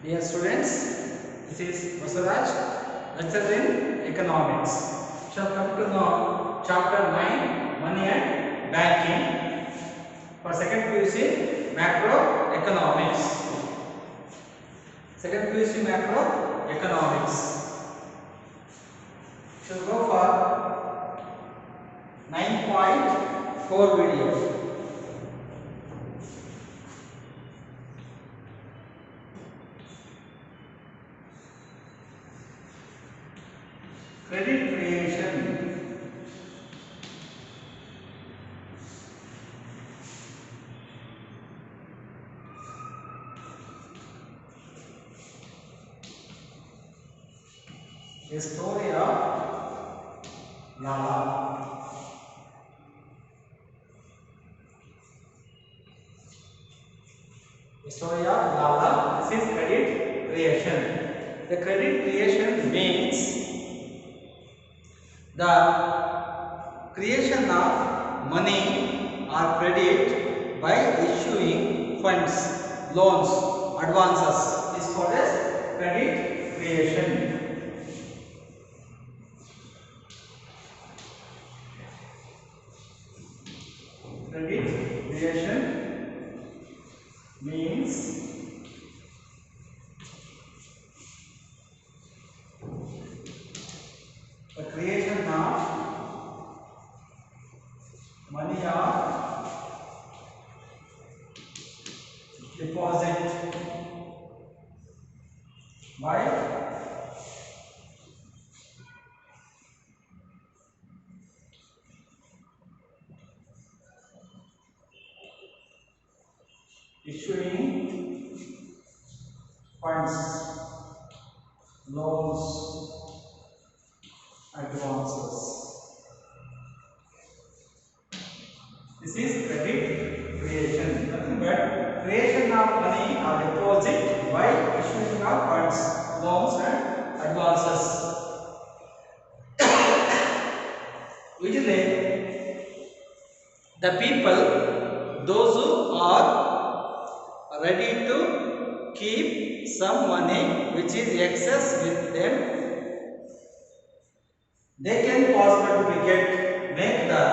Dear students, this is Vasuraj, lecturer in economics. Shall come to know chapter 9, money and banking. For second PUC, macroeconomics. Second PUC macroeconomics. Shall go for 9.4 video. Credit creation. The story of Lala. The story of Lala. This is credit creation. The credit creation means the creation of money or credit by issuing funds, loans, advances is called as credit creation. Credit creation means the creation of money or deposit by issuing funds, loans, advances. This is credit creation. Nothing but creation of money or deposit by issuing of funds, loans and advances. Usually, the people, those who are ready to keep some money which is excess with them, they can possibly make the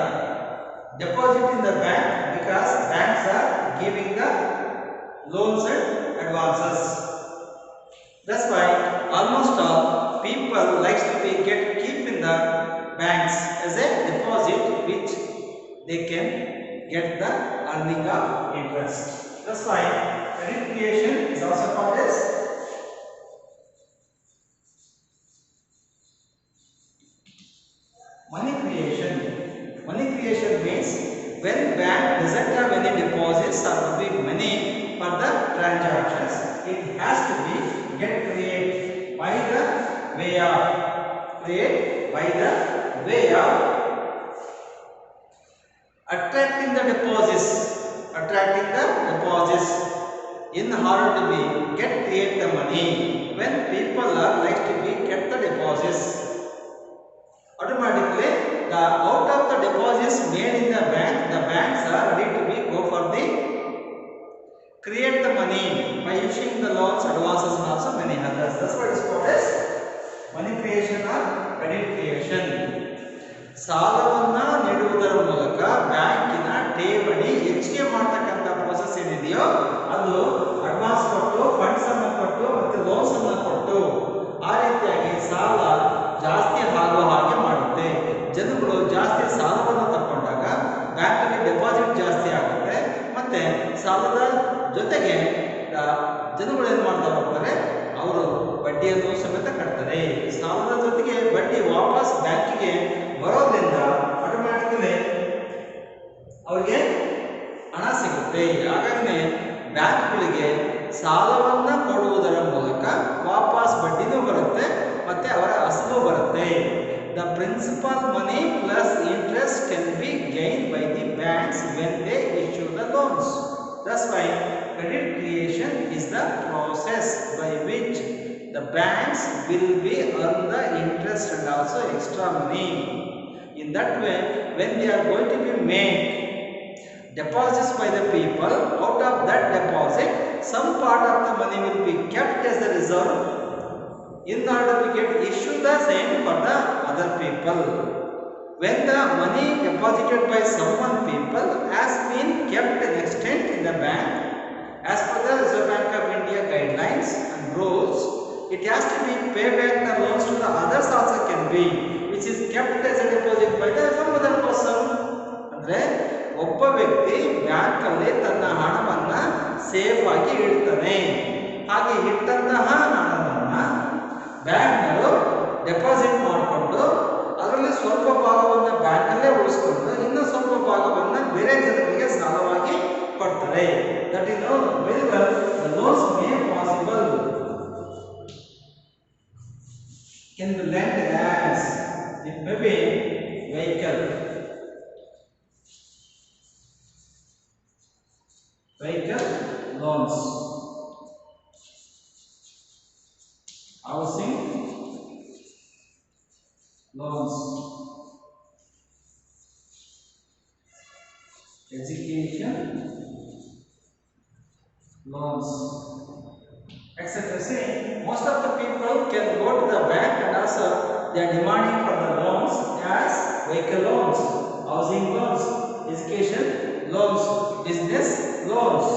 deposit in the bank because banks are giving the loans and advances. That's why almost all people likes to keep in the banks as a deposit which they can get the earning of interest. That's why credit creation is also called as money creation. Money creation means when bank doesn't have any deposits or big money for the transactions, it has to be created by the way of attracting the deposits in order to create the money. When people are like to get the deposits, automatically out of the deposits made in the banks are ready to go for the create the money by issuing the loans, advances and also many others. That's what is called as money creation or credit creation. ಸಾಲವನ್ನ ನೀಡುವುದರ ಮೂಲಕ ಬ್ಯಾಂಕಿನ ಠೇವಣಿ ಹೆಚ್ಚಿಗೆ ಮಾಡತಕ್ಕಂತ process ಏನಿದೆಯೋ ಅದು advance ಕೊಟ್ಟು funds ಅನ್ನು ಕೊಟ್ಟು ಮತ್ತೆ ಲೋನ್ಸ್ ಅನ್ನು ಕೊಟ್ಟು ಆ ರೀತಿಯಾಗಿ ಸಾಲ ಜಾಸ್ತಿ ಆಗುವ ಹಾಗೆ ಮಾಡುತ್ತೆ. ಜನಗಳು ಜಾಸ್ತಿ ಸಾಲವನ್ನು ತಗೊಂಡಾಗ ಬ್ಯಾಂಕಲ್ಲಿ ಡೆಪಾಸಿಟ್ ಜಾಸ್ತಿ ಆಗುತ್ತೆ. ಮತ್ತೆ ಸಾಲದ ಜೊತೆಗೆ ಜನಗಳು ಏನು ಮಾಡ್ತಾ ಹೋಗ್ತಾರೆ, ಅವರು ಬಡ್ಡಿಯನ್ನು ಸಮೇತ ಕಟ್ತಾರೆ. ಸಾಲದ ಜೊತೆಗೆ ಬಡ್ಡಿ ವಾಪಸ್ ಬ್ಯಾಂಕಿಗೆ ಬರೋದ್ರಿಂದ ಆಟೋಮ್ಯಾಟಿಕಲಿ ಅವರಿಗೆ ಹಣ ಸಿಗುತ್ತೆ. ಹಾಗಾಗಿ ಬ್ಯಾಂಕ್ಗಳಿಗೆ ಸಾಲವನ್ನು ಕೊಡುವುದರ ಮೂಲಕ ವಾಪಸ್ ಬಡ್ಡಿನೂ ಬರುತ್ತೆ ಮತ್ತೆ ಅವರ ಅಸಲು ಬರುತ್ತೆ. The principal money plus interest can be gained by the banks when they issue the loans. That's why credit creation is the process by which the banks will be earn the interest and also extra money. In that way, when they are going to be made deposits by the people, out of that deposit some part of the money will be kept as a reserve in order to get issue the same for the other people. When the money deposited by someone people has been kept an extent in the bank as per the Reserve Bank of India guidelines and rules, it has to be pay back the loans to the others also can be, which is kept as a deposit by the some other person. ಅಂದ್ರೆ ಒಬ್ಬ ವ್ಯಕ್ತಿ bank ಅಲ್ಲಿ ತನ್ನ ಹಣವನ್ನ safe ಆಗಿ ಇಡ್ತಾನೆ. ಹಾಗೆ ಇಟ್ಟಂತಹ ಹಣವನ್ನ ಬ್ಯಾಂಕ್ನವರು ಡೆಪಾಸಿಟ್ ಮಾಡಿಕೊಂಡು ಅದರಲ್ಲಿ ಸ್ವಲ್ಪ ಭಾಗವನ್ನು ಬ್ಯಾಂಕಲ್ಲೇ ಉಳಿಸಿಕೊಂಡು ಇನ್ನು ಸ್ವಲ್ಪ ಭಾಗವನ್ನು ಬೇರೆ ಜನರಿಗೆ ಸಾಲವಾಗಿ ಕೊಡ್ತಾರೆ. That is the loans made possible can be lent as it may be vehicle loans, housing loans, education loans, etc. See, most of the people can go to the bank and also they are demanding for the loans as vehicle loans, housing loans, education loans, business loans.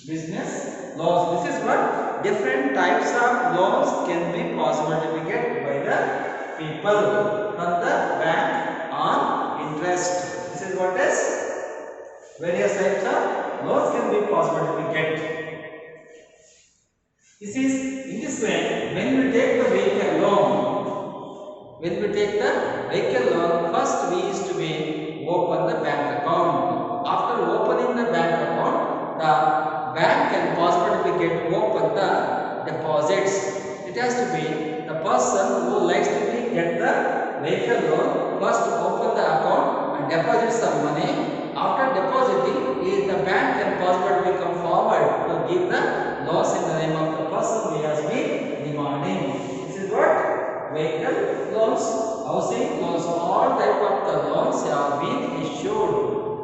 Business loans. This is what different types of loans can be possible to be get by the people from the bank on interest. This is what is various types of loans can be possible to be get. This is in this way when we take the vehicle loan. When we take the vehicle loan, first we used to be open the bank account. After opening the bank account, the bank can possibly get open the deposits. It has to be the person who likes to be get the vehicle loan first open the account and deposit some money. After depositing, the bank can possibly come forward to give the loans in the name of the person who has been demanding. This is what vehicle loans, housing loans, all type of the loans have been issued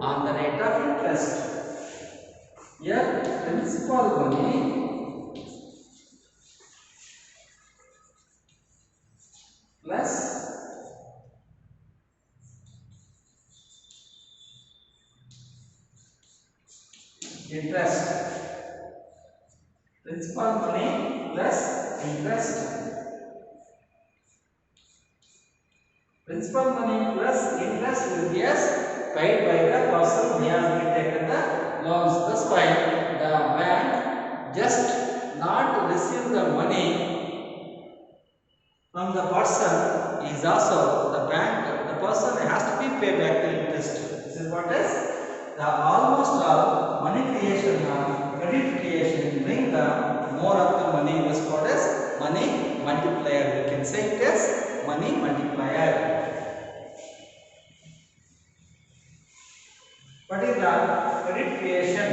on the rate of interest. Here, principal money plus interest. Principal money plus interest. Principal money plus interest will be as paid by the person who has been taken the loans. That's why the bank just not receive the money from the person is also the bank. The person has to be pay back the interest. This is what is the almost all money creation, credit creation bring the more of the money. This what is money multiplier. We can say it as money multiplier. What is the credit creation?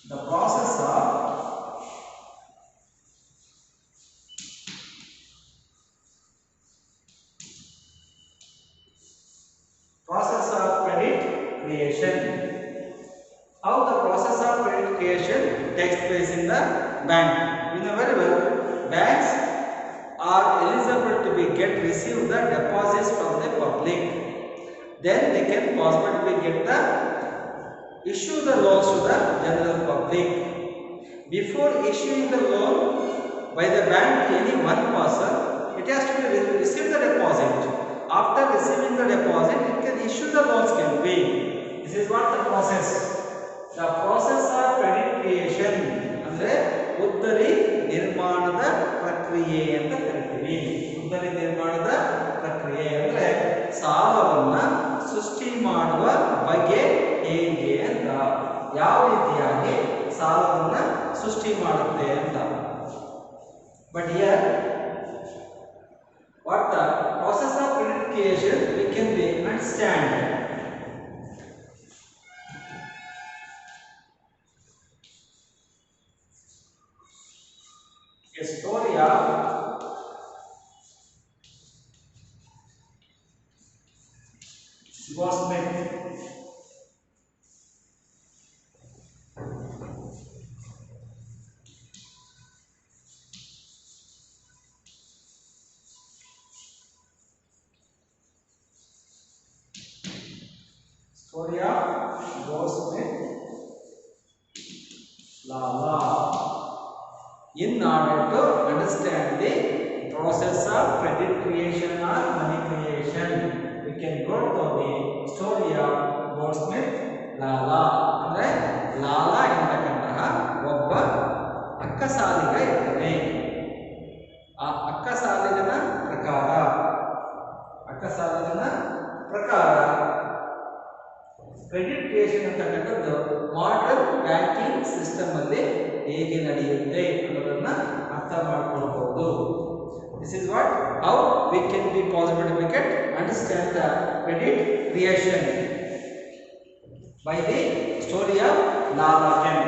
The process of credit creation. How the process of credit creation takes place in the bank? You know very well, banks are eligible to be receive the deposits from the public. Then they can possibly get the issue the loans to the general public. Before issuing the loan by the bank to any one person, it has to be receive the deposit. After receiving the deposit, it can issue the loans can be. This is what the process. The process of credit creation ಅಂದ್ರೆ ಉದ್ದರಿ ನಿರ್ಮಾಣದ ಪ್ರಕ್ರಿಯೆ ಅಂತ ಕರಿತೀವಿ. ಉದ್ದರಿ ನಿರ್ಮಾಣದ ಪ್ರಕ್ರಿಯೆ ಅಂದ್ರೆ ಸಾಲವನ್ನ ಸೃಷ್ಟಿ ಮಾಡುವ ಬಗೆ ಹೇಗೆ ಅಂತ, ಯಾವ ರೀತಿಯಾಗಿ ಸಾಲವನ್ನ ಸೃಷ್ಟಿ ಮಾಡುತ್ತೆ ಅಂತ. But here what the process of credit creation we can understand. story of Goldsmith. Story of Goldsmith Lala. In order to understand the process of credit creation or money creation, we can go to the story of Goldsmith Lala. ಅಂದ್ರೆ ಲಾಲಾ ಎಂಬತಕ್ಕಂತಹ ಒಬ್ಬ ಅಕ್ಕಸಾಲಿಗ ಇದ್ದಾನೆ. ಆ ಅಕ್ಕಸಾಲಿಗನ ಪ್ರಕಾರ credit creation ಅಂತಕ್ಕಂಥದ್ದು modern banking system ಅಲ್ಲಿ ಹೇಗೆ ನಡೆಯುತ್ತೆ ಅನ್ನೋದನ್ನ ಅರ್ಥ ಮಾಡ್ಕೊಳ್ಬಹುದು. This is what how we can be possible to get understand the credit creation by the story of Lala Ken.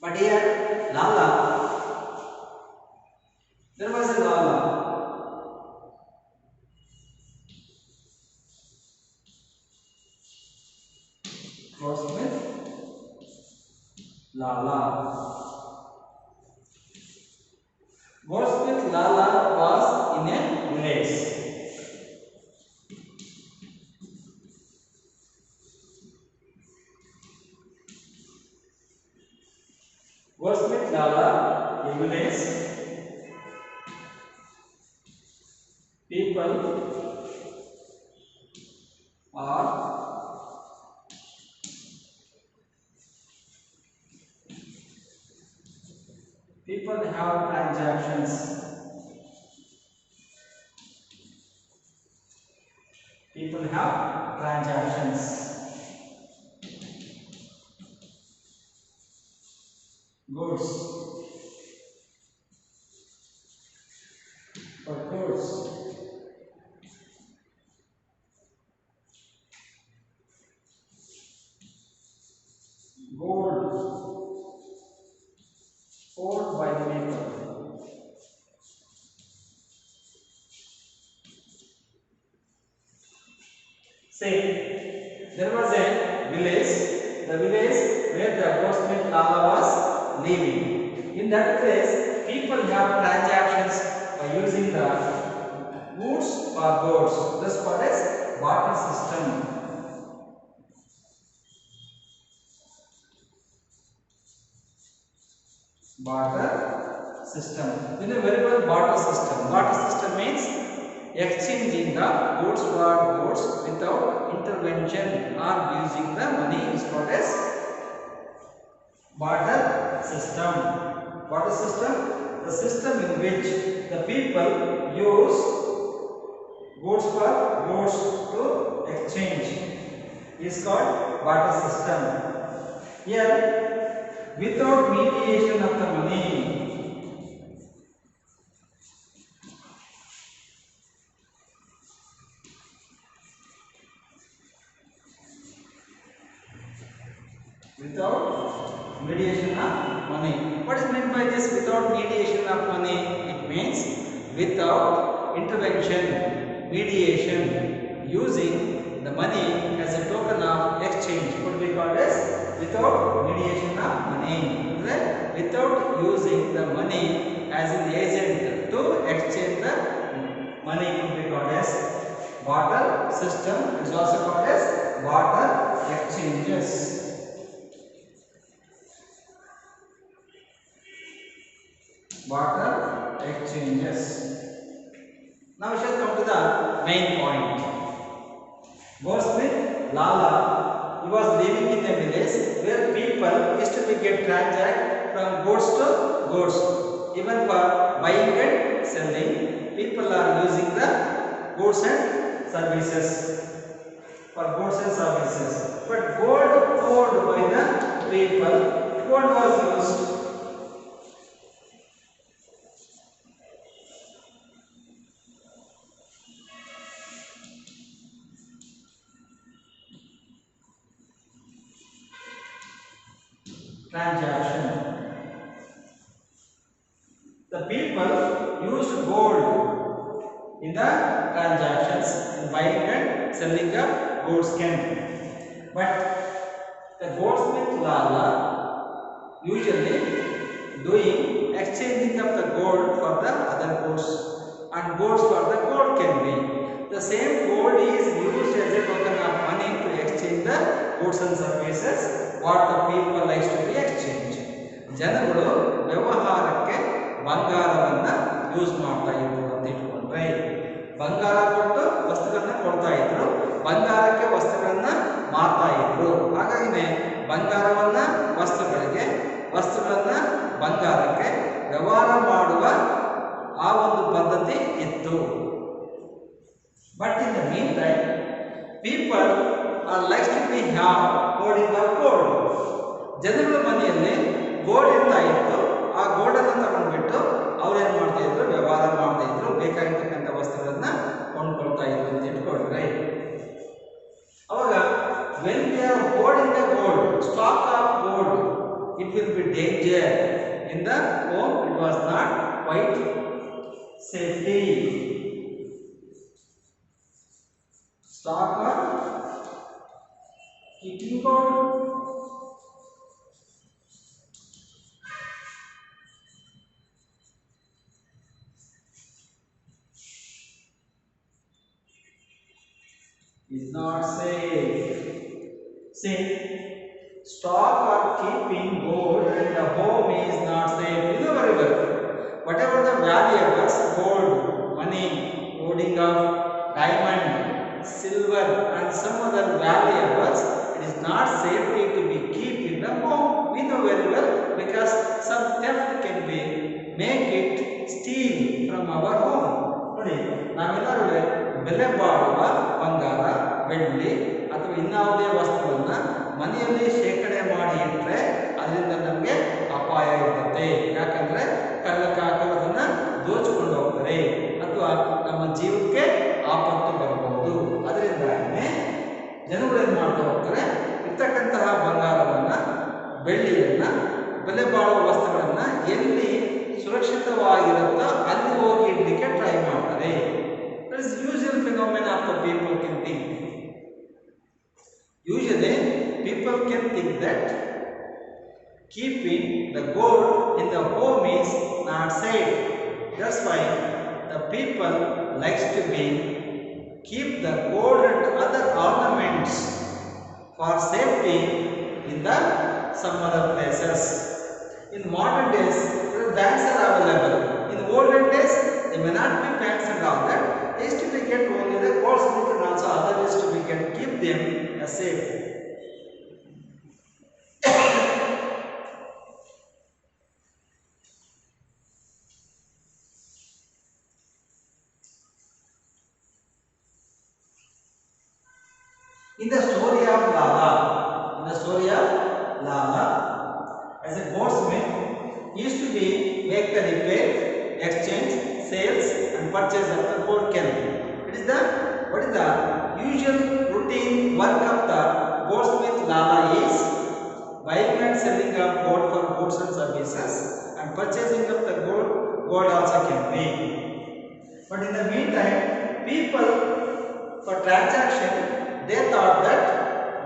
But here, Lala, there was a Lala. Goldsmith Lala. Goldsmith Lala was in a village. Goldsmith Lala, a village. People are have transactions. People have transactions. Goods. For goods. Gold. Owned by the people. Say, there was a village, the village where the Goldsmith Lala was living. In that place, people have transactions by using the goods or goods. This is called as barter system. Barter system. You know very well barter system. Barter system means exchanging the goods for goods without intervention or using the money is called as barter system. Barter system, the system in which the people use goods for goods to exchange is called barter system. Here, without mediation of the money, without mediation of money. What is meant by this without mediation of money? It means without intervention, mediation, using the money as a token of exchange could be called as without mediation of money. Without using the money as an agent to exchange the money could be called as barter system. It is also called as barter exchanges. Barter exchanges. Now we shall come to the main point. Goldsmith Lala, he was living in a village where people used to get transact from goods to goods. Even for buying and selling, people are using the goods and services. For goods and services. But gold owned by the people, gold was used transaction. The people used gold in the transactions in buying and selling of goods can. But the goldsmith Lala usually doing exchanging of the gold for the other goods and goods for the gold can be. The same gold is used as a token of money to exchange the goods and services what the people likes to be exchanged. ಜನಗಳು ವ್ಯವಹಾರಕ್ಕೆ ಬಂಗಾರವನ್ನ use ಮಾಡ್ತಾ ಇದ್ರು ಅಂತ ಇಟ್ಕೊಂಡ್ರೆ ಬಂಗಾರ ಕೊಟ್ಟು ವಸ್ತುಗಳನ್ನ ಕೊಡ್ತಾ ಇದ್ರು ಬಂಗಾರಕ್ಕೆ ವಸ್ತುಗಳನ್ನ ಮಾರ್ತಾ ಇದ್ರು ಹಾಗಾಗಿನೇ ಬಂಗಾರವನ್ನ ವಸ್ತುಗಳಿಗೆ ವಸ್ತುಗಳನ್ನ ಬಂಗಾರಕ್ಕೆ ವ್ಯವಹಾರ ಮಾಡುವ ಆ ಒಂದು ಪದ್ಧತಿ ಇತ್ತು. But in the mean time people are likes to be have holding of gold. ಜನಗಳ ಮನೆಯಲ್ಲಿ ಗೋಲ್ಡ್ ಇರ್ತಾ ಇತ್ತು ಆ ಗೋಲ್ಡ್ ಅನ್ನು ತಗೊಂಡ್ಬಿಟ್ಟು ಅವ್ರೇನ್ ಮಾಡ್ತಾ ಇದ್ರು ವ್ಯವಹಾರ ಮಾಡ್ತಾ ಇದ್ರು ಬೇಕಾಗಿರ್ತಕ್ಕಂಥ ವಸ್ತುಗಳನ್ನ ಕೊಂಡ್ಕೊಳ್ತಾ ಇದ್ರು ಅಂತ ಇಟ್ಕೊಳ್ರೆ ಅವಾಗ when we are holding the gold stock of gold it will be danger in the home. It was not quite safety. Stock of keeping gold is not safe. See, stock or keeping gold in the home is not safe. You know very well. Whatever the valuables, gold, money, holding of diamond, silver, and some other valuables, it is not safety to be keep in the home. We know very well because some theft can be make it steal from our home. ನೋಡಿ ನಾವೆಲ್ಲರೂ ಬೆಲೆ ಬಾಳುವ ಬಂಗಾರ ಬೆಳ್ಳಿ ಅಥವಾ ಇನ್ನಾವುದೇ ವಸ್ತುವನ್ನ ಮನೆಯಲ್ಲಿ ಶೇಖರಣೆ ಮಾಡಿ ಇಟ್ಟರೆ ಅದರಿಂದ ನಮಗೆ ಅಪಾಯ ಇರ್ತದೆ. ಯಾಕಂದ್ರೆ ಕಳ್ಳಕಾಕರದನ್ನ ದೋಚಿಕೊಂಡು ಹೋಗ್ತಾರೆ ಅಥವಾ ನಮ್ಮ ಜೀವಕ್ಕೆ ಆಪತ್ತು ಬರಬಹುದು. ಅದರಿಂದಾಗಿನೇ ಜನಗಳು ಏನ್ ಮಾಡ್ತಾ ಹೋಗ್ತಾರೆ ಇರ್ತಕ್ಕಂತಹ ಬಂಗಾರವನ್ನ ಬೆಳ್ಳಿಯನ್ನ ಬೆಲೆ ಬಾಳುವ ವಸ್ತುಗಳನ್ನ ಎಲ್ಲಿ ಸುರಕ್ಷಿತವಾಗಿರುತ್ತೋ ಅಲ್ಲಿ ಹೋಗಿ ಇಡಲಿಕ್ಕೆ ಟ್ರೈ ಮಾಡ್ತಾರೆ. That is usual phenomenon of the people can think. Usually people can think that keeping the gold in the home is not safe. That's why the people likes to be keep the gold and other ornaments for safety in the some other places. In modern days, banks are available. In olden days, there may not be banks and all that. They used to be get only the goldsmith and also other used to be get keep them as safe. In the story of Lala, as a goldsmith, he used to be make the repair, exchange, sales, and purchase of the gold can. What is the usual routine work of the goldsmith Lala is buying and selling of gold for goods and services, and purchasing of the gold also can be. But in the meantime, people for transaction, they thought that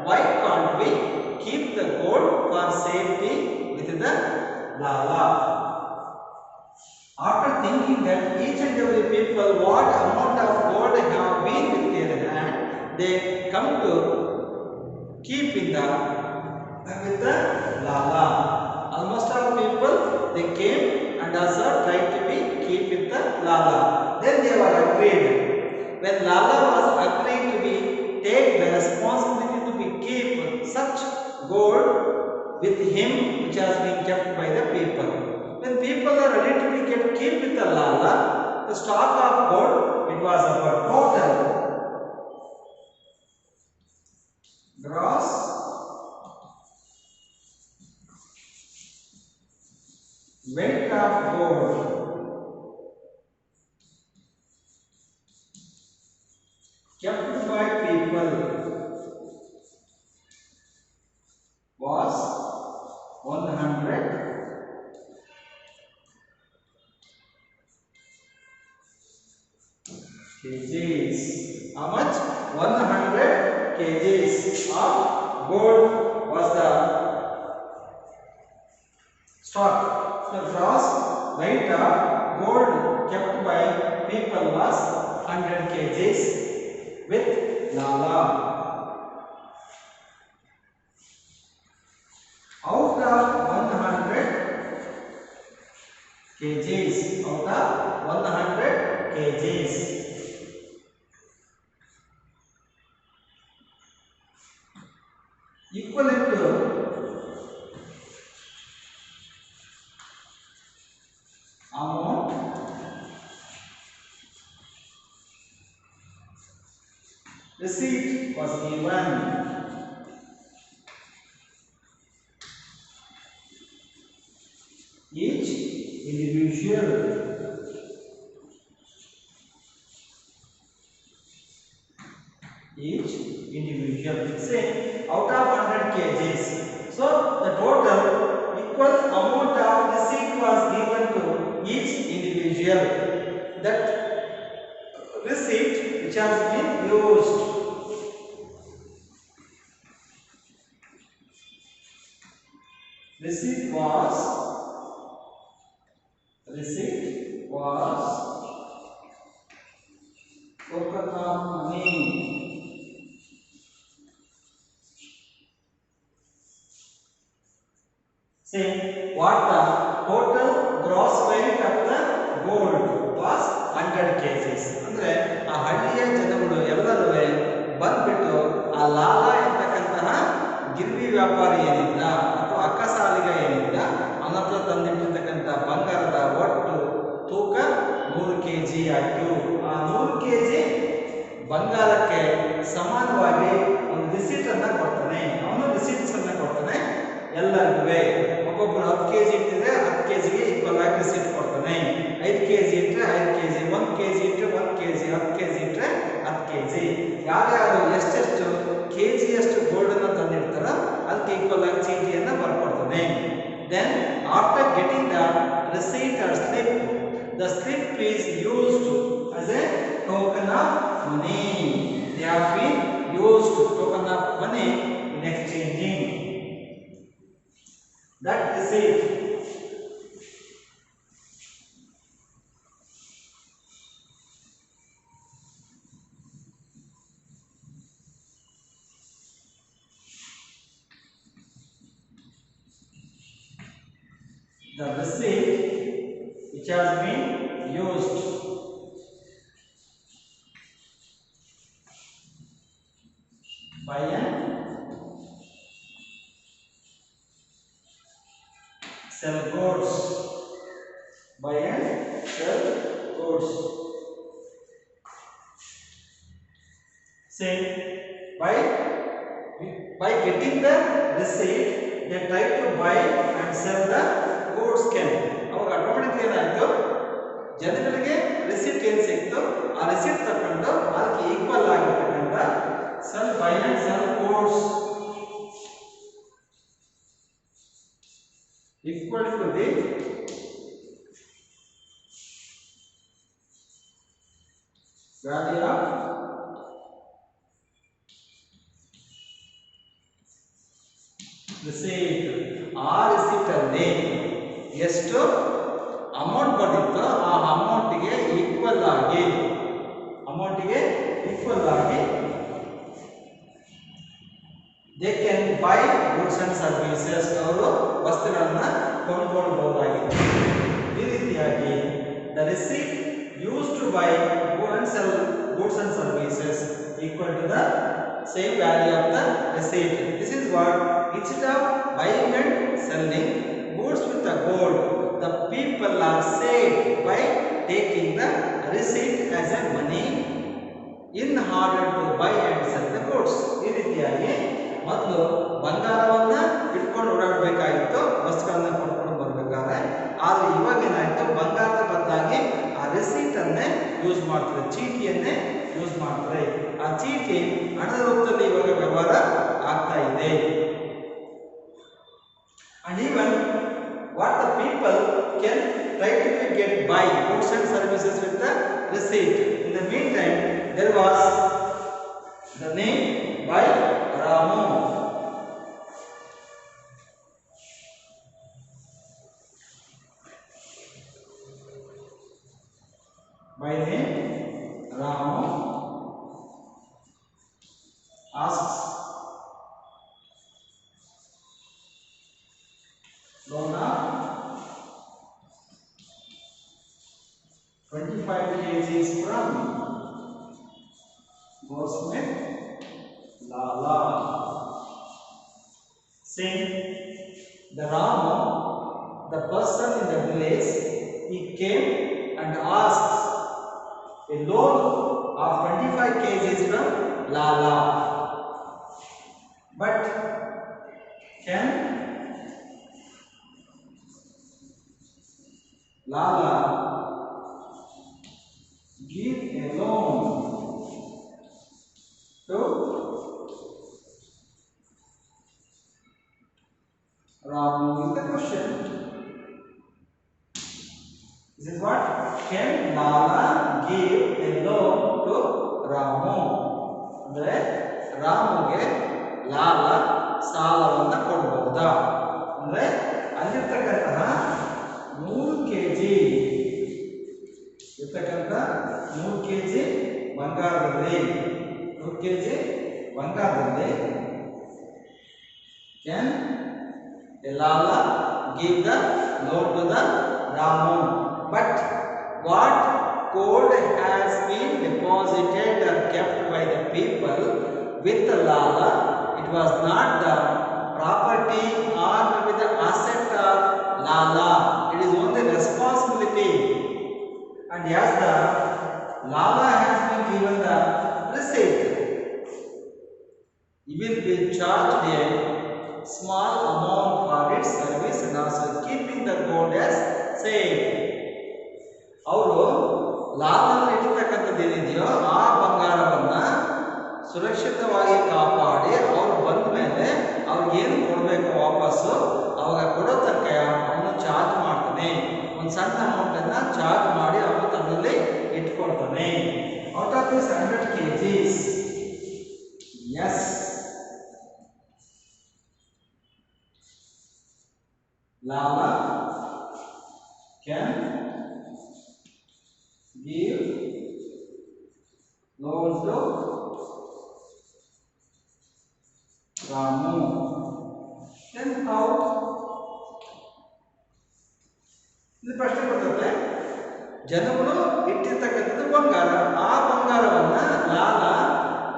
why can't we keep the gold for safety with the Lala? After thinking that each and every people what amount of gold have been with their hand, they come to keep in with the Lala. Almost all people they came and also tried to be keep with the Lala. Then they were agreed. When Lala was agreed to be take the responsibility to be keep such gold with him which has been kept by the people. When people are ready to be keep with the Lala, the stock of gold, it was about total gross weight of gold kept by people was 100 kgs. How much? 100 kgs of gold was the stock. The gross weight of gold kept by people was 100 kgs with Lala. Out of 100 kgs, out of 100 kgs, equivalent to amount receipt was given. Each individual say out of 100 kgs. So the total equal amount of receipt was given to each individual. That receipt which has been used, receipt was token of money. Say what the total gross weight of the gold was 100 kgs. ಅಂದ್ರೆ ಆ ಹಳ್ಳಿಯ ಜನಗಳು ಎಲ್ಲರೂ ಬಂದ್ಬಿಟ್ಟು ಆ ಲಾಲ ಎಂತಕ್ಕಂತಹ ಗಿರ್ವಿ ವ್ಯಾಪಾರಿ ಏನಿದ್ದ ಅಥವಾ ಅಕ್ಕಸಾಲಿಗ ಏನಿದ್ದ ಅವನ ಹತ್ರ ತಂದಿಟ್ಟಿರ್ತಕ್ಕಂಥ ಬಂಗಾರದ ಒಟ್ಟು ತೂಕ 100 kg ಆಯಿತು. ಆ 100 kg ಬಂಗಾರಕ್ಕೆ ಸಮಾನವಾಗಿ ಒಂದು ರಿಸೀಟ್ ಅನ್ನ ಕೊಡ್ತಾನೆ. ಅವನು ರಿಸೀಟ್ಸ್ ಅನ್ನ ಕೊಡ್ತಾನೆ ಎಲ್ಲರಿಗೂ. ಒಬ್ಬೊಬ್ಬರು 10 kg ಇಟ್ಟಿದ್ರೆ 10 kg ಗೆ ಈಕ್ವಲ್ ಆಗಿ ರಿಸೀಟ್ ಕೊಡ್ತಾನೆ. 5 kg ಇಟ್ಟರೆ 5 kg, 1 kg ಇಟ್ಟರೆ 1 kg, 10 kg ಇಟ್ಟರೆ 10 kg. ಯಾರ್ಯಾರು ಎಷ್ಟೆಷ್ಟು kg ಅಷ್ಟು ಗೋಲ್ಡ್ ಅನ್ನು ತಂದಿರ್ತಾರೋ ಅದಕ್ಕೆ ಈಕ್ವಲ್ ಆಗಿ ಚೀಟಿಯನ್ನು ಬರ್ಕೊಡ್ತಾನೆ. Then after getting the receipt or slip, the slip is used as a token of money. They have been used token of money in exchanging that receipt. The receipt which has been used by an sell goods, by an sell goods. Say by getting the receipt they try to buy and sell the goods can. ಅವಾಗ automatic ಏನಾಯ್ತು, ಜನಗಳಿಗೆ receipt ಏನು ಸಿಕ್ತು ಆ receipt ತಗೊಂಡು ಅದಕ್ಕೆ equal ಆಗಿರ್ತಕ್ಕಂಥ cell by and sell goods equal to the value of receipt. ಆ ರಿಸಿಪ್ಟ್ ಅಲ್ಲಿ ಎಷ್ಟು ಅಮೌಂಟ್ ಬಂದಿತ್ತು ಆ ಅಮೌಂಟ್ಗೆ ಈಕ್ವಲ್ ಆಗಿ they can buy goods and services. ಅವರು ವಸ್ತುಗಳನ್ನು ಕೊಂಡುಕೊಳ್ಳಬಹುದಾಗಿದೆ. ಈ ರೀತಿಯಾಗಿ the receipt used to buy goods and services equal to the same value of the receipt. This is what, instead of buying and selling goods with the gold, the people are saved by taking the receipt as a money in order to buy and sell the goods. ಈ ರೀತಿಯಾಗಿ ಮೊದಲು ಬಂಗಾರವನ್ನ ಇಟ್ಕೊಂಡು ಓಡಾಡಬೇಕಾಗಿತ್ತು ವಸ್ತುಗಳನ್ನ ಕೊಂಡ್ಕೊಂಡು ಬರಬೇಕಾದ್ರೆ. ಆದರೆ ಇವಾಗ ಏನಾಯ್ತು, ಬಂಗಾರದ ಬದಲಾಗಿ ಆ ರಿಸೀಟ್ ಅನ್ನೇ ಯೂಸ್ ಮಾಡ್ತಾರೆ, ಚೀಟಿಯನ್ನೇ ಯೂಸ್ ಮಾಡ್ತಾರೆ. ಆ ಚೀಟಿ ಹಣದ ರೂಪದಲ್ಲಿ ಇವಾಗ ವ್ಯವಹಾರ ಆಗ್ತಾ ಇದೆ. And even what the people can try to get buy goods and services with the receipt. In the meantime, there was the name by Ramu. By name Ramu asks Lona 25 kgs from Goldsmith Lala. Saying the Ramu, the person in the village, he came and asked a loan of 25 kgs from Lala. But can Lala give a loan to Ramu? Is the question. This is what? Can Lala give a loan to Ramu? ಅಂದ್ರೆ ರಾಮುಗೆ ಲಾಲ ಸಾಲವನ್ನ ಕೊಡಬಹುದಾ? ಅಂದ್ರೆ ಅಲ್ಲಿರ್ತಕ್ಕಂತಹ 3 KG ಇರ್ತಕ್ಕಂಥ 3 KG ಬಂಗಾರದಲ್ಲಿ 3 KG ಬಂಗಾರದಲ್ಲಿ can Lala give the loan to the Ramu? But what gold has been deposited or kept by the people with the Lala, it was not the property or with the asset of Lala. It is only responsibility. And as the Lala has been given the receipt, he will be charged a small amount for its service and also keeping the gold as safe. ಅವರು ಲಾಭದಲ್ಲಿ ಇಟ್ಟಿರ್ತಕ್ಕಂಥದ್ದು ಏನಿದೆಯೋ ಆ ಬಂಗಾರವನ್ನ ಸುರಕ್ಷಿತವಾಗಿ ಕಾಪಾಡಿ ಅವ್ರು ಬಂದ ಮೇಲೆ ಅವ್ರಿಗೆ ಏನು ಕೊಡಬೇಕು ವಾಪಸ್ಸು ಅವಾಗ ಕೊಡೋ ತನಕ ಅವನು ಚಾರ್ಜ್ ಮಾಡ್ತಾನೆ. ಒಂದು ಸಣ್ಣ ಅಮೌಂಟನ್ನು ಚಾರ್ಜ್ ಮಾಡಿ ಅವನು ತನ್ನಲ್ಲಿ ಇಟ್ಕೊಳ್ತಾನೆ. Out of this 100 kgs, yes, Lala can give loan to Ramu. Then how? ಇದು ಪ್ರಶ್ನೆ ಬರ್ತದೆ. ಜನಗಳು ಇಟ್ಟಿರ್ತಕ್ಕಂಥದ್ದು ಬಂಗಾರ, ಆ ಬಂಗಾರವನ್ನ ಲಾಲ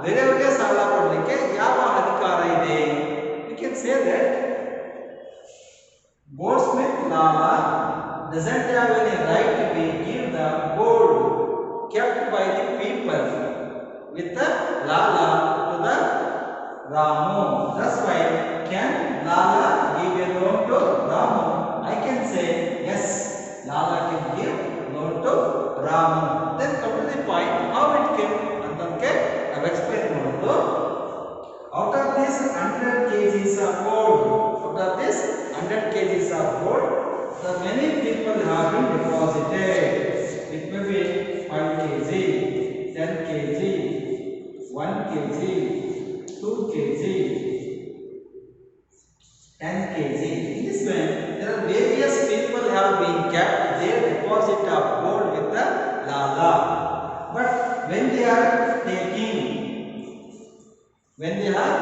ಬೇರೆಯವರಿಗೆ ಸಾಲ ಕೊಡಲಿಕ್ಕೆ ಯಾವ ಅಧಿಕಾರ ಇದೆ? We can say that Goldsmith Lala doesn't have any right to give the gold kept by the people with the Lala to the Ramu. That's why can Lala give a loan to Ramu? I can say yes, Lala can give loan to Ramu. Then come to the point how it came. Antadke I have explained modu. Out of this 100 kgs of gold, out of this 100 kgs of gold, the many people have been deposited. It may be 5 kg, 10 kg, 1 kg, 2 kg, 10 kg. In this way, there are various people have been kept their deposit of gold with the Lala. But when they are taking, when they have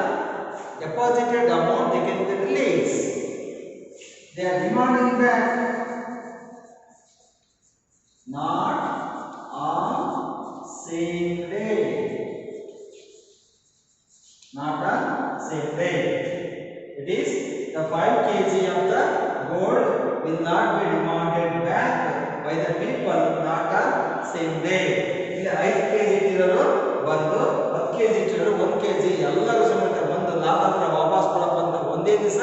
deposited amount, they can be released. They are demanding back. Not on same day. Not on same day. It is the 5 kg of the gold will not be demanded back by the people not on same day. ಇಲ್ಲಿ 5 kg ಇಟ್ಟಿರೋರು ಬಂದು 10 kg ಇಟ್ಟಿರೋರು 1 kg ಎಲ್ಲರೂ ಸಮೇತ ಬಂದು ಲಾಭ ಹತ್ರ ವಾಪಸ್ ಕೊಡಪ್ಪ ಅಂತ ಒಂದೇ ದಿವಸ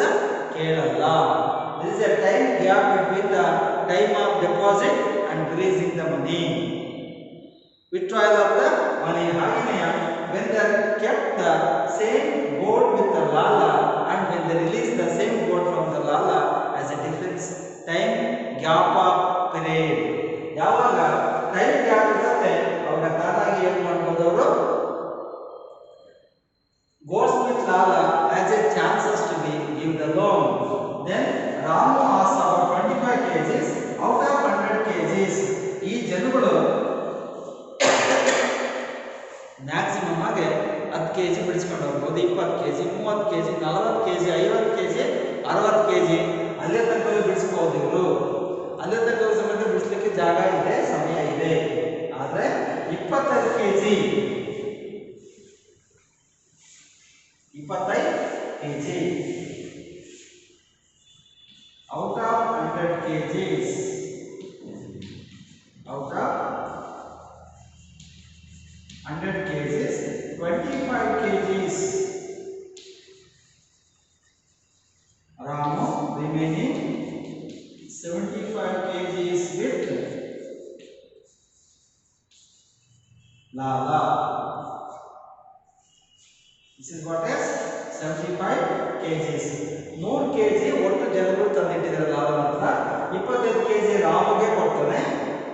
ಕೇಳಲ್ಲ. There is a time gap between the time of deposit and releasing the money. Withdrawal of the money. When they kept the same gold with the Lala and when they release the same gold from the Lala as a difference time gap of period. ಯಾವಾಗ time gap ಇರುತ್ತೆ ಅವಾಗ ಕಾಲ Then Ramu asked about 25 kgs out of 100 kgs. ಈ ಜನಗಳು maximum ಆಗಿ 10 kg ಬಿಡಿಸ್ಕೊಂಡು ಹೋಗ್ಬೋದು, 20 kg, 30 kg, 40 kg, 50 kg, 60 kg ಅಲ್ಲೇ ತನಕ ಬಿಡಿಸ್ಬೋದು. ಇವರು ಅಲ್ಲೇ ತನಕ ಸಮೇತ ಬಿಡಿಸ್ಲಿಕ್ಕೆ ಜಾಗ ಇದೆ, ಸಮಯ ಇದೆ. ಆದ್ರೆ 25 kg out of 100 kgs, out of 100 kgs, 25 kgs Ramu, remaining 75 kgs with Lala. This is what is 75 kgs. 100 kg ಒಟ್ಟು ಜನಗಳು ತಂದಿಟ್ಟಿದ್ದಾರೆ ಲಾಲನ ಹತ್ರ. 25 kg ರಾಮುಗೆ ಕೊಡ್ತಾನೆ,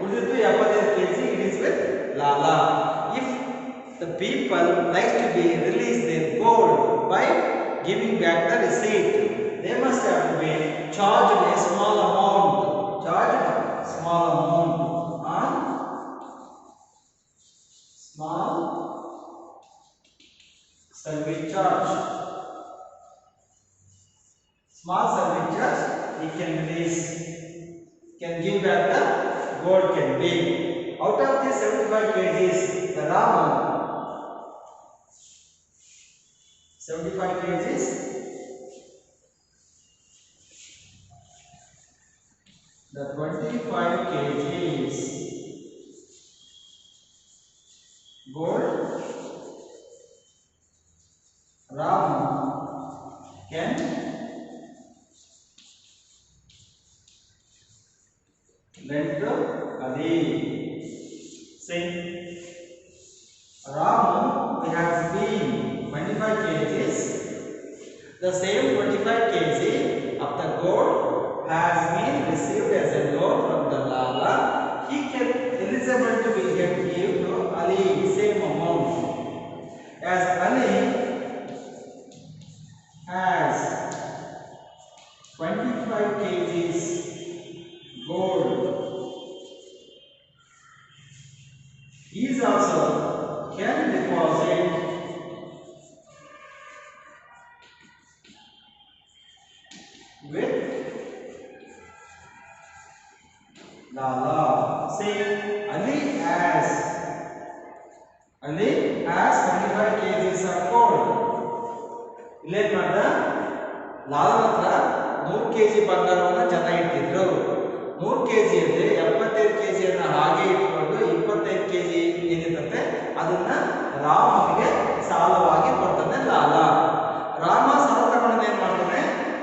ಉಳಿದಿದ್ದು 75 kg it is with Lala. If the people like to be release their gold by giving back the receipt, they must have to be charged a small amount on small service charge. Small service charge he can release, can give back the gold can be. Out of the 75 kgs, the Ramu 75 kgs, the 25 kgs gold Ramu can lend to Ali. Say Ramu has been 25 kgs. The same 25 kg of the gold has been received as a loan from the Lala. He can eligible to be give to Ali same amount, as Ali has 25 kgs gold. He is also can deposit with Lala. Say Ali has 25 kgs of gold. ಇಲ್ಲೇನ್ ಮಾಡ್ದ, ಲಾಲನ ಹತ್ರ 100 kg ಬಂಗಾರವನ್ನ ಜನ ಇಟ್ಟಿದ್ರು. 100 kg ಅಂದ್ರೆ 75 kg ಅನ್ನ ಹಾಗೆ ಇಟ್ಕೊಂಡು 25 kg ಏನಿರುತ್ತೆ ಅದನ್ನ ರಾಮನಿಗೆ ಸಾಲವಾಗಿ ಕೊಡ್ತಾನೆ ಲಾಲ. ರಾಮ ಸಾಲ ತಗೊಂಡು ಏನ್ ಮಾಡ್ತಾನೆ,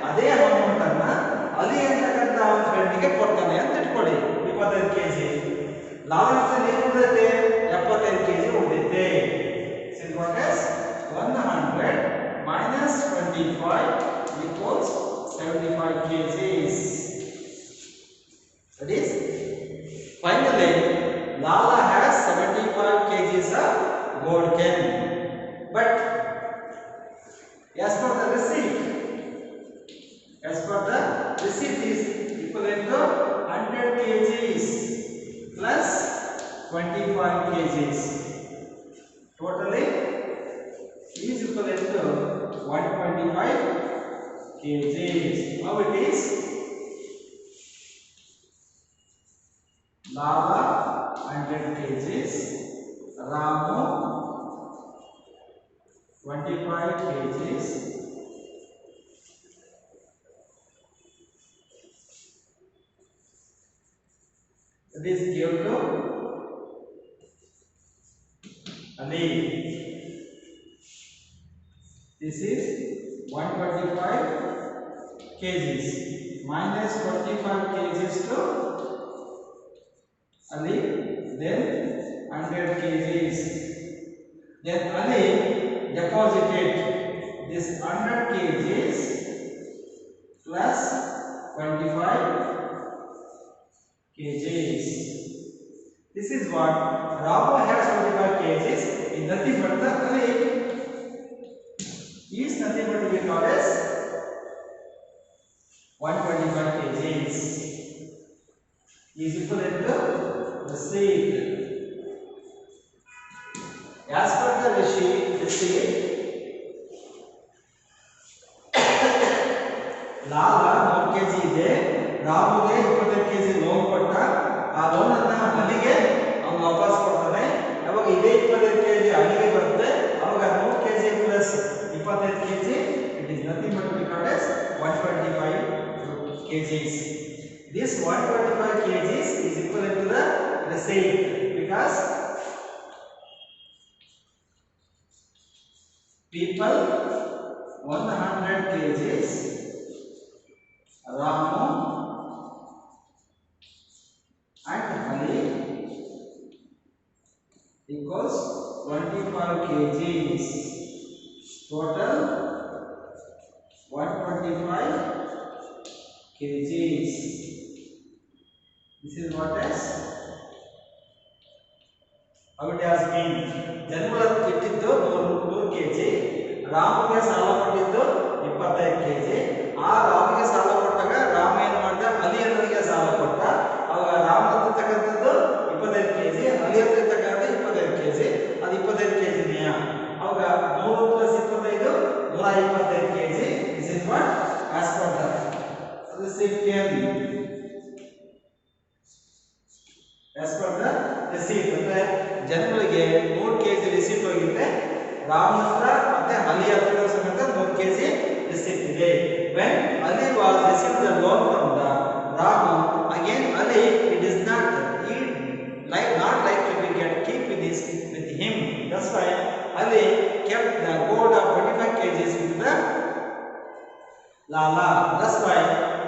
ಅದೇ ಅಮೌಂಟ್ ಅನ್ನ ಅಲಿ ಅಂತಕ್ಕಂಥ ಅವನ ಫ್ರೆಂಡಿಗೆ ಕೊಡ್ತಾನೆ ಅಂತ ಇಟ್ಕೊಳ್ಳಿ. 25 kg ಲಾಲನ ಹತ್ರ ಏನು ಉಳಿದೈತೆ, 75 kg ಉಳಿದೈತೆ. Since what is 100 minus 25 equals 75 kgs. That is, finally Lala has 75 kgs of gold can, but as per the receipt is equivalent to 100 kgs plus 25 kgs. Totally is equivalent to 125 kgs. Now it is Lala 100 kgs, Ramu 25 kgs, this gives to Ali. This is 125 kgs minus 25 kgs to Ali, then 100 kgs. Then Ali deposited this 100 kgs plus 25 kgs. This is what Ramu has 25 kgs is nothing but the Ali is nothing but we call as receipt. As per the receipt, Lal 3 KG ಇದೆ, ರಾಮುಗೆ 25 KG loan ಕೊಟ್ಟ. ಆ loan ಅನ್ನ ಅಲ್ಲಿಗೆ ಅವನು ವಾಪಸ್ ಕೊಡ್ತಾನೆ. ಅವಾಗ ಇದೇ 25 ಕೆಜಿ ಅಲ್ಲಿಗೆ ಬರುತ್ತೆ. ಅವಾಗ 3 KG plus 25 KG, it is nothing but record as 125 kgs. This 125 kgs is equivalent to the receipt because people 100 kgs, Ramu and Ali equals 25 kgs. Total 125 kgs. This is what is how it has been. ಜನಗಳ ಇಟ್ಟಿದ್ದು 100 KG, ರಾಮುಗೆ ಸಾಲ ಕೊಟ್ಟಿದ್ದು 25 KG. ಆ ರಾಮಿಗೆ ಸಾಲ ಕೊಟ್ಟಾಗ ರಾಮ ಏನು ಮಾಡ್ದ, ಅಲಿ ಅನ್ನೋರಿಗೆ ಸಾಲ ಕೊಟ್ಟ. ಅವಾಗ ರಾಮ ಹತ್ರ ತಕ್ಕಂಥದ್ದು 25 ಕೆಜಿ, ಅಲಿ ಹತ್ರ ತಕ್ಕಂಥ 25 ಕೆಜಿ, ಅದು 25 ಕೆಜಿನೆಯ. ಅವಾಗ 100 plus 25 125 KG. This is what as per the recipient. As per the receipt, ಅಂದ್ರೆ ಜನಗಳಿಗೆ 100 ಕೆಜಿ ರಿಸೀಟ್ ಹೋಗಿದೆ, ರಾಮ ಹತ್ರ ಮತ್ತೆ ಅಲಿ ಹತ್ರ ಸಮೇತ 100 ಕೆಜಿ ರಿಸೀಟ್ ಇದೆ. When Ali was received the loan from the Ramu, again Ali, it is not like to be keep with him. That's why Ali kept the gold of 25 kgs with the Lala. That's why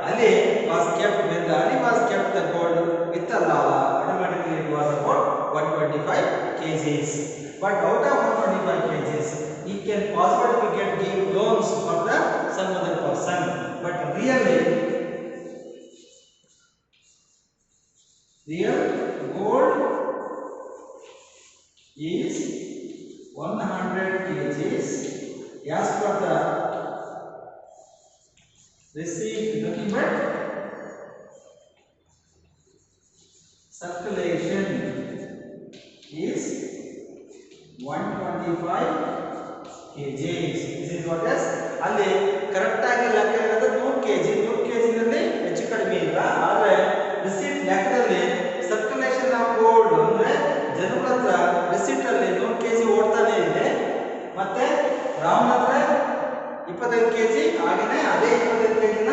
Ali was kept the gold with the Lala. Automatically it was about 125 kgs. But out of 125 kgs, he can possibly give loans for the some other person. But real gold is 100 kgs. As per the receipt document, circulation is 125 kgs. This is what is ಅಲ್ಲಿ correct ಆಗಿ ಲೆಕ್ಕ ಇರೋದು 100 KG. 100 KG ನಲ್ಲಿ ಹೆಚ್ಚು ಕಡಿಮೆ ಇಲ್ಲ. ಆದರೆ receipt ಲೆಕ್ಕದಲ್ಲಿ ಸರ್ಕ್ಯುಲೇಷನ್ ಆಫ್ ಗೋಲ್ಡ್ ಅಂದ್ರೆ ಜನಗಳ ಹತ್ರ ರಿಸೀಟ್ ಅಲ್ಲಿ 100 ಕೆಜಿ ಓಡ್ತಾನೆ ಇದೆ. ಮತ್ತೆ ರಾಮನ ಹತ್ರ 25 ಕೆಜಿ, ಹಾಗೇನೆ ಅದೇ 25 ಕೆಜಿನ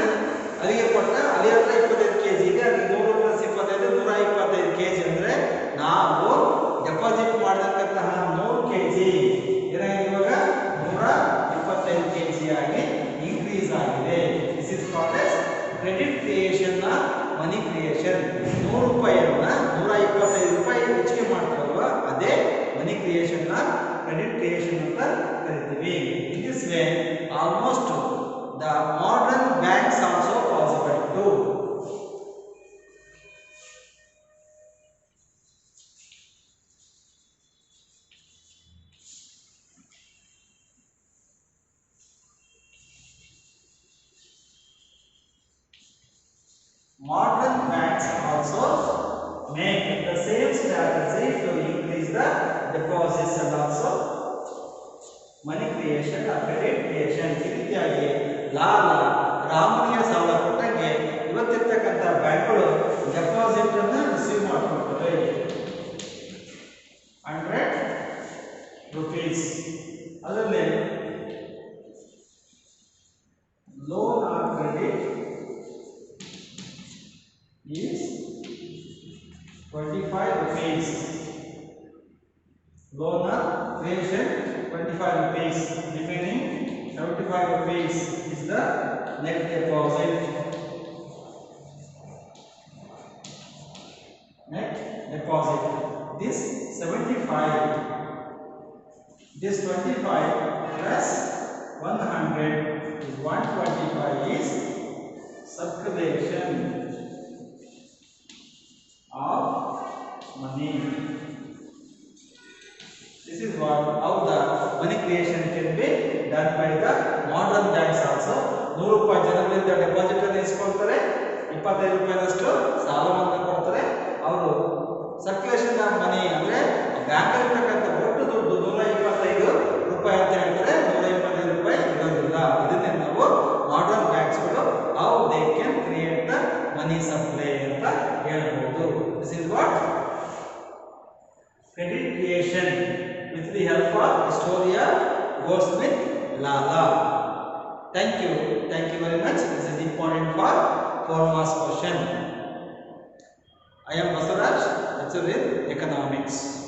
ಅಲ್ಲಿಗೆ ಕೊಟ್ಟ. ಅಲ್ಲಿ ಹತ್ರ 25 ಕೆಜಿ ಇದೆ. ಅಲ್ಲಿ 100 ಪ್ಲಸ್ 25 125 ಕೆಜಿ ಅಂದ್ರೆ ನಾವು ಡೆಪಾಸಿಟ್ ಮಾಡಿದಂತಹ 100 ಕೆಜಿ ಏನಾಗಿದೆ, ಇವಾಗ 125 ಕೆಜಿ ಆಗಿ ಇನ್ಕ್ರೀಸ್ ಆಗಿದೆ. This is called as credit creation ನ ಮನಿ ಕ್ರಿಯೇಷನ್. 100 ರೂಪಾಯಿಯನ್ನ 125 ರೂಪಾಯಿ ಹೆಚ್ಚಿಗೆ ಮಾಡ್ತಾರಲ್ವ, ಅದೇ ಮನಿ ಕ್ರಿಯೇಷನ್ ನ ಕ್ರೆಡಿಟ್ ಕ್ರಿಯೇಷನ್ ಅಂತ ಕರಿತೀವಿ. In this way almost the modern banks also possible to. Modern banks also make the same strategy to increase the deposits and also money creation or credit creation. ಈ ರೀತಿಯಾಗಿ ಲಾಲ ರಾಮನಿಗೆ ಸಾಲ ಕೊಟ್ಟಂಗೆ ಇವತ್ತಿರ್ತಕ್ಕಂಥ ಬ್ಯಾಂಕ್ಗಳು deposit ಅನ್ನು receive ಮಾಡ್ಕೊಳ್ತವೆ. 100 rupees ಅದರಲ್ಲಿ loan or credit is 25 rupees. Loan or creation 25 rupees. Remaining 75 rupees is the net deposit. Net deposit. This 75, this 25 plus 100 is 125 is circulation of money. This is what how the money creation can be done by the modern banks also. 100 ರೂಪಾಯಿ ಜನಗಳಿಂದ deposit ಅನ್ನು ಇಸ್ಕೊಳ್ತಾರೆ, 25 ರೂಪಾಯಿನಷ್ಟು ಸಾಲವನ್ನು ಕೊಡ್ತಾರೆ. ಅವರು circulation ಮನಿ ಅಂದ್ರೆ bank ಇರ್ತಕ್ಕಂಥ ಒಟ್ಟು ದುಡ್ಡು 125 ರೂಪಾಯಿ ಅಂತ ಹೇಳ್ತಾರೆ, 125 ರೂಪಾಯಿ ಇರೋದಿಲ್ಲ. ಇದನ್ನೇ ನಾವು ಮಾಡರ್ನ್ ಬ್ಯಾಂಕ್ಸ್ಗಳು how they can create the money supply ಅಂತ ಹೇಳ್ಬೋದು. This is what credit creation with the help of Historia Goldsmith Lala. Thank you very much. This is important for 4 marks question. I am Basaraj, lecturer in economics.